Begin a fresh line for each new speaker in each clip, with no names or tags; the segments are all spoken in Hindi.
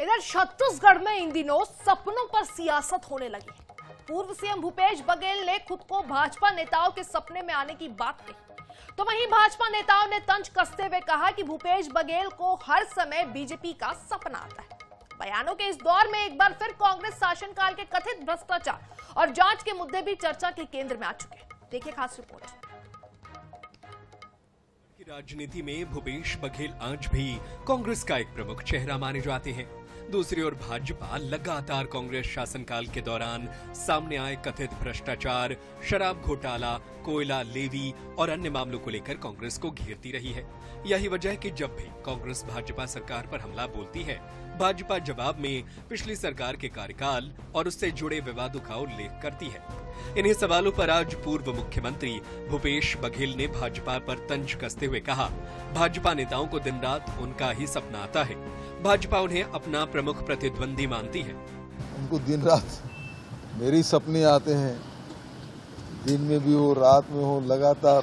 इधर छत्तीसगढ़ में इन दिनों सपनों पर सियासत होने लगी है। पूर्व सीएम भूपेश बघेल ने खुद को भाजपा नेताओं के सपने में आने की बात कही, तो वहीं भाजपा नेताओं ने तंज कसते हुए कहा कि भूपेश बघेल को हर समय बीजेपी का सपना आता है। बयानों के इस दौर में एक बार फिर कांग्रेस शासनकाल के कथित भ्रष्टाचार और जांच के मुद्दे भी चर्चा के केंद्र में आ चुके हैं। देखिए खास रिपोर्ट।
राजनीति में भूपेश बघेल आज भी कांग्रेस का एक प्रमुख चेहरा माने जाते हैं। दूसरी ओर भाजपा लगातार कांग्रेस शासनकाल के दौरान सामने आए कथित भ्रष्टाचार, शराब घोटाला, कोयला लेवी और अन्य मामलों को लेकर कांग्रेस को घेरती रही है। यही वजह है कि जब भी कांग्रेस भाजपा सरकार पर हमला बोलती है, भाजपा जवाब में पिछली सरकार के कार्यकाल और उससे जुड़े विवादों का उल्लेख करती है। इन्हीं सवालों पर आज पूर्व मुख्यमंत्री भूपेश बघेल ने भाजपा पर तंज कसते हुए कहा, भाजपा नेताओं को दिन रात उनका ही सपना आता है। भाजपा उन्हें अपना प्रमुख प्रतिद्वंदी मानती है।
उनको दिन रात मेरी सपने आते हैं, दिन में भी हो रात में हो, लगातार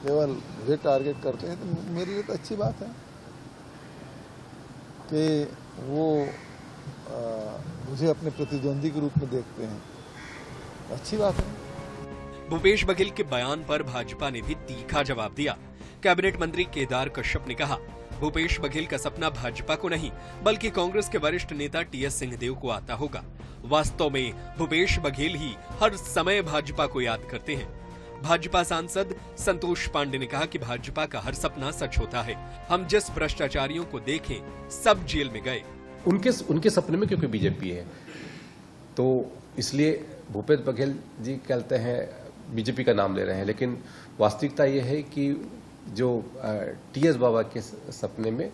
केवल मुझे टारगेट करते हैं। तो मेरे लिए तो अच्छी बात है कि वो मुझे अपने प्रतिद्वंदी के रूप में देखते हैं। अच्छी बात है।
भूपेश बघेल के बयान पर भाजपा ने भी तीखा जवाब दिया। कैबिनेट मंत्री केदार कश्यप ने कहा, भूपेश बघेल का सपना भाजपा को नहीं बल्कि कांग्रेस के वरिष्ठ नेता टीएस सिंहदेव को आता होगा। वास्तव में भूपेश बघेल ही हर समय भाजपा को याद करते हैं। भाजपा सांसद संतोष पांडे ने कहा कि भाजपा का हर सपना सच होता है। हम जिस भ्रष्टाचारियों को देखें सब जेल में गए।
उनके सपने में क्योंकि बीजेपी है, तो इसलिए भूपेश बघेल जी कहते हैं बीजेपी का नाम ले रहे हैं, लेकिन वास्तविकता ये है कि जो टीएस बाबा के सपने में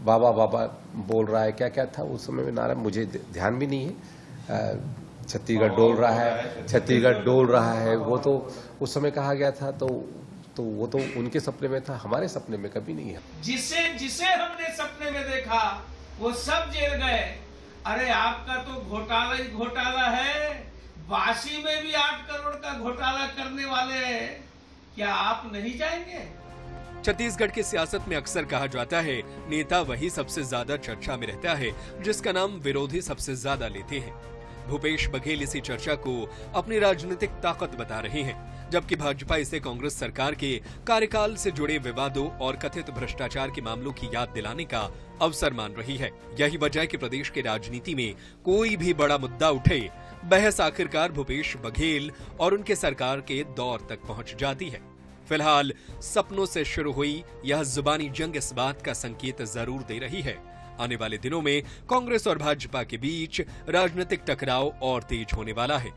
बाबा बाबा बोल रहा है, क्या क्या था उस समय में नारा मुझे ध्यान भी नहीं है। छत्तीसगढ़ डोल रहा है, छत्तीसगढ़ डोल रहा है, वो तो उस समय कहा गया था। तो वो तो उनके सपने में था, हमारे सपने में कभी नहीं है।
जिसे हमने सपने में देखा वो सब जेल गए। अरे आपका तो घोटाला ही घोटाला है। वाशी में भी 8 करोड़ का घोटाला करने वाले हैं, क्या आप नहीं जाएंगे?
छत्तीसगढ़ की सियासत में अक्सर कहा जाता है, नेता वही सबसे ज्यादा चर्चा में रहता है जिसका नाम विरोधी सबसे ज्यादा लेते हैं। भूपेश बघेल इसी चर्चा को अपनी राजनीतिक ताकत बता रहे हैं, जबकि भाजपा इसे कांग्रेस सरकार के कार्यकाल से जुड़े विवादों और कथित भ्रष्टाचार के मामलों की याद दिलाने का अवसर मान रही है। यही वजह है कि प्रदेश की राजनीति में कोई भी बड़ा मुद्दा उठे, बहस आखिरकार भूपेश बघेल और उनके सरकार के दौर तक पहुंच जाती है। फिलहाल सपनों से शुरू हुई यह जुबानी जंग इस बात का संकेत जरूर दे रही है, आने वाले दिनों में कांग्रेस और भाजपा के बीच राजनीतिक टकराव और तेज होने वाला है।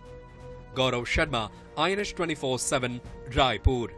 गौरव शर्मा, INS 24/7 रायपुर।